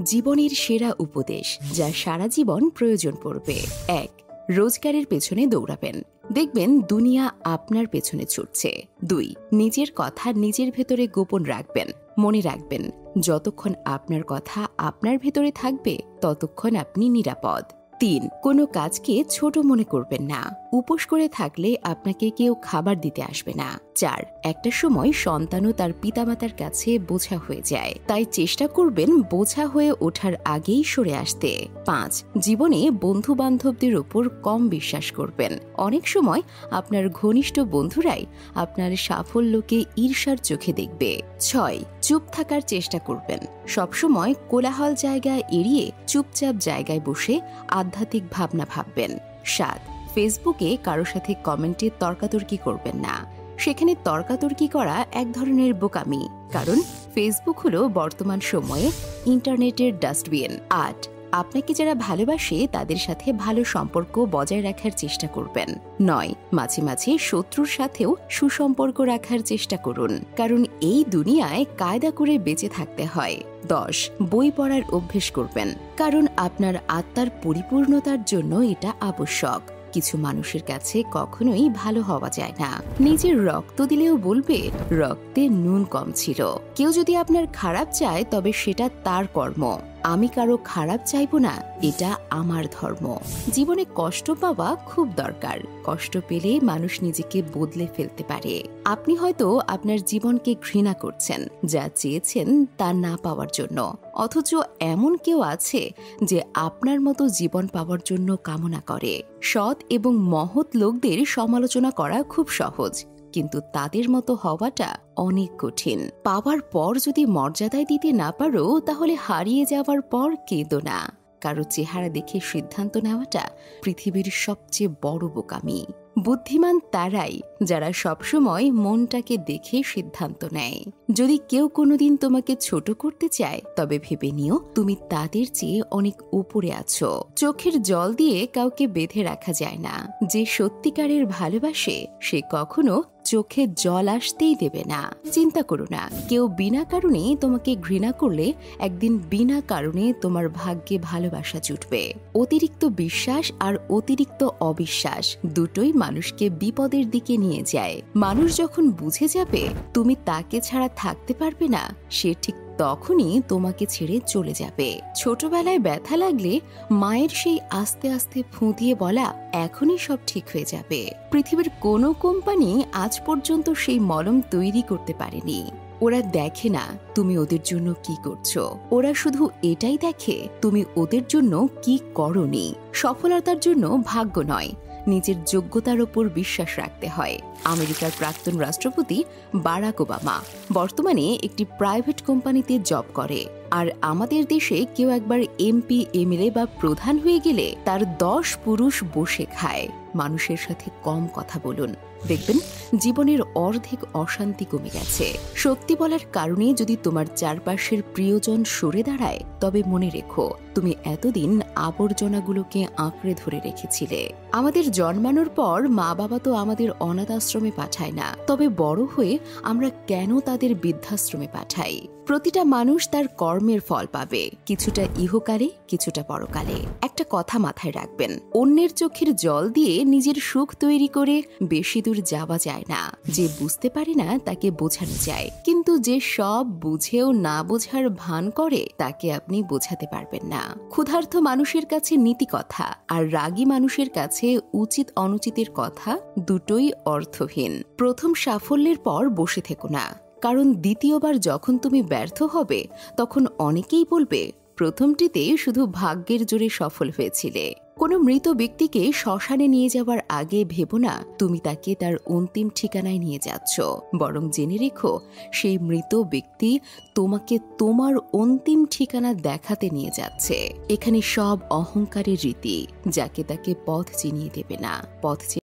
জীবনের সেরা উপদেশ যা সারা জীবন প্রয়োজন পড়বে। ১. রোজগারের পেছনে দৌড়াবেন, দেখবেন দুনিয়া আপনার পেছনে ছুটছে। ২. নিজের কথা নিজের ভেতরে গোপন রাখবেন, মনে রাখবেন যতক্ষণ আপনার কথা আপনার ভেতরে থাকবে ততক্ষণ আপনি নিরাপদ। ৩. কোনো কাজকে ছোট মনে করবেন না, উপোস করে থাকলে আপনাকে কেউ খাবার দিতে আসবে না। ৪. একটা সময় সন্তানও তার পিতামাতার কাছে বোঝা হয়ে যায়, তাই চেষ্টা করবেন বোঝা হয়ে ওঠার আগেই সরে আসতে। ৫. জীবনে বন্ধু বান্ধবদের ওপর কম বিশ্বাস করবেন, অনেক সময় আপনার ঘনিষ্ঠ বন্ধুরাই আপনার সাফল্যকে ঈর্ষার চোখে দেখবে। ৬. চুপ থাকার চেষ্টা করবেন, সবসময় কোলাহল জায়গা এড়িয়ে চুপচাপ জায়গায় বসে আধ্যাত্মিক ভাবনা ভাববেন। ৭. ফেসবুকে কারো সাথে কমেন্টে তর্কাতর্কি করবেন না, সেখানে তর্কাতর্কি করা এক ধরনের বোকামি, কারণ ফেসবুক হলো বর্তমান সময়ে ইন্টারনেটের ডাস্টবিন। ৮. আপনাকে যারা ভালোবাসে তাদের সাথে ভালো সম্পর্ক বজায় রাখার চেষ্টা করবেন। ৯. মাঝে মাঝে শত্রুর সাথেও সুসম্পর্ক রাখার চেষ্টা করুন, কারণ এই দুনিয়ায় কায়দা করে বেঁচে থাকতে হয়। ১০. বই পড়ার অভ্যেস করবেন, কারণ আপনার আত্মার পরিপূর্ণতার জন্য এটা আবশ্যক। কিছু মানুষের কাছে কখনোই ভালো হওয়া যায় না, নিজের রক্ত দিলেও বলবে রক্তে নুন কম ছিল। কেউ যদি আপনার খারাপ চায় তবে সেটা তার কর্ম, আমি কারো খারাপ চাইব না, এটা আমার ধর্ম। জীবনে কষ্ট পাওয়া খুব দরকার, কষ্ট পেলে মানুষ নিজেকে বদলে ফেলতে পারে। আপনি হয়তো আপনার জীবনকে ঘৃণা করছেন যা চেয়েছেন তা না পাওয়ার জন্য, অথচ এমন কেউ আছে যে আপনার মতো জীবন পাওয়ার জন্য কামনা করে। সৎ এবং মহৎ লোকদের সমালোচনা করা খুব সহজ, কিন্তু তাদের মতো হওয়াটা অনেক কঠিন। পাওয়ার পর যদি মর্যাদায় দিতে না পারো তাহলে হারিয়ে যাওয়ার পর কেঁদো না, কারো চেহারা দেখে সিদ্ধান্ত নেওয়াটা পৃথিবীর সবচেয়ে বড় বোকামি। বুদ্ধিমান তারাই যারা সবসময় মনটাকে দেখে সিদ্ধান্ত নেয়। যদি কেউ কোনোদিন তোমাকে ছোট করতে চায় তবে ভেবে নিও তুমি তাদের চেয়ে অনেক উপরে আছো। চোখের জল দিয়ে কাউকে বেঁধে রাখা যায় না, যে সত্যিকারের ভালোবাসে সে কখনো চোখে জল আসতেই দেবে না। চিন্তা করো না, কেউ বিনা কারণে তোমাকে ঘৃণা করলে একদিন বিনা কারণে তোমার ভাগ্যে ভালোবাসা জুটবে। অতিরিক্ত বিশ্বাস আর অতিরিক্ত অবিশ্বাস দুটোই মানুষকে বিপদের দিকে নিয়ে যায়। মানুষ যখন বুঝে যাবে তুমি তাকে ছাড়া থাকতে পারবে না, সে ঠিক তখনই তোমাকে ছেড়ে চলে যাবে। ছোটবেলায় ব্যথা লাগলে মায়ের সেই আস্তে আস্তে ফুঁ দিয়ে বলা এখনই সব ঠিক হয়ে যাবে, পৃথিবীর কোনো কোম্পানি আজ পর্যন্ত সেই মলম তৈরি করতে পারেনি। ওরা দেখে না তুমি ওদের জন্য কি করছো, ওরা শুধু এটাই দেখে তুমি ওদের জন্য কি করনি। সফলতার জন্য ভাগ্য নয়, নিজের যোগ্যতার ওপর বিশ্বাস রাখতে হয়। আমেরিকার প্রাক্তন রাষ্ট্রপতি বারাক ওবামা বর্তমানে একটি প্রাইভেট কোম্পানিতে জব করে, আর আমাদের দেশে কেউ একবার এমপি, এমএলএ বা প্রধান হয়ে গেলে তার 10 পুরুষ বসে খায়। মানুষের সাথে কম কথা বলুন, দেখবেন জীবনের অর্ধেক অশান্তি কমে গেছে। সত্যি বলার কারণে যদি তোমার চারপাশের প্রিয়জন সরে দাঁড়ায় তবে মনে রেখো তুমি এতদিন আবর্জনাগুলোকে আঁকড়ে ধরে রেখেছিলে। আমাদের জন্মানোর পর মা বাবা তো আমাদের অনাথ আশ্রমে পাঠায় না, তবে বড় হয়ে আমরা কেন তাদের বৃদ্ধাশ্রমে পাঠাই? প্রতিটা মানুষ তার কর্মের ফল পাবে, কিছুটা ইহকালে কিছুটা পরকালে। একটা কথা মাথায় রাখবেন, অন্যের চোখের জল দিয়ে নিজের সুখ তৈরি করে বেশি দূর যাওয়া যায় না। যে বুঝতে পারে না তাকে বোঝানো যায়, কিন্তু যে সব বুঝেও না বোঝার ভান করে তাকে আপনি বোঝাতে পারবেন না। ক্ষুধার্ত মানুষের কাছে নীতি কথা আর রাগী মানুষের কাছে উচিত অনুচিতের কথা দুটোই অর্থহীন। প্রথম সাফল্যের পর বসে থেকো না, কারণ দ্বিতীয়বার যখন তুমি ব্যর্থ হবে তখন অনেকেই বলবে প্রথমটিতে শুধু ভাগ্যের জোরে সফল হয়েছিলে। কোনো মৃত ব্যক্তিকে শ্মশানে নিয়ে যাওয়ার আগে ভেবো না তুমি তাকে তার অন্তিম ঠিকানায় নিয়ে যাচ্ছ, বরং জেনে রেখো সেই মৃত ব্যক্তি তোমাকে তোমার অন্তিম ঠিকানা দেখাতে নিয়ে যাচ্ছে। এখানে সব অহংকারের রীতি, যাকে তাকে পথ চিনিয়ে দেবে না, পথ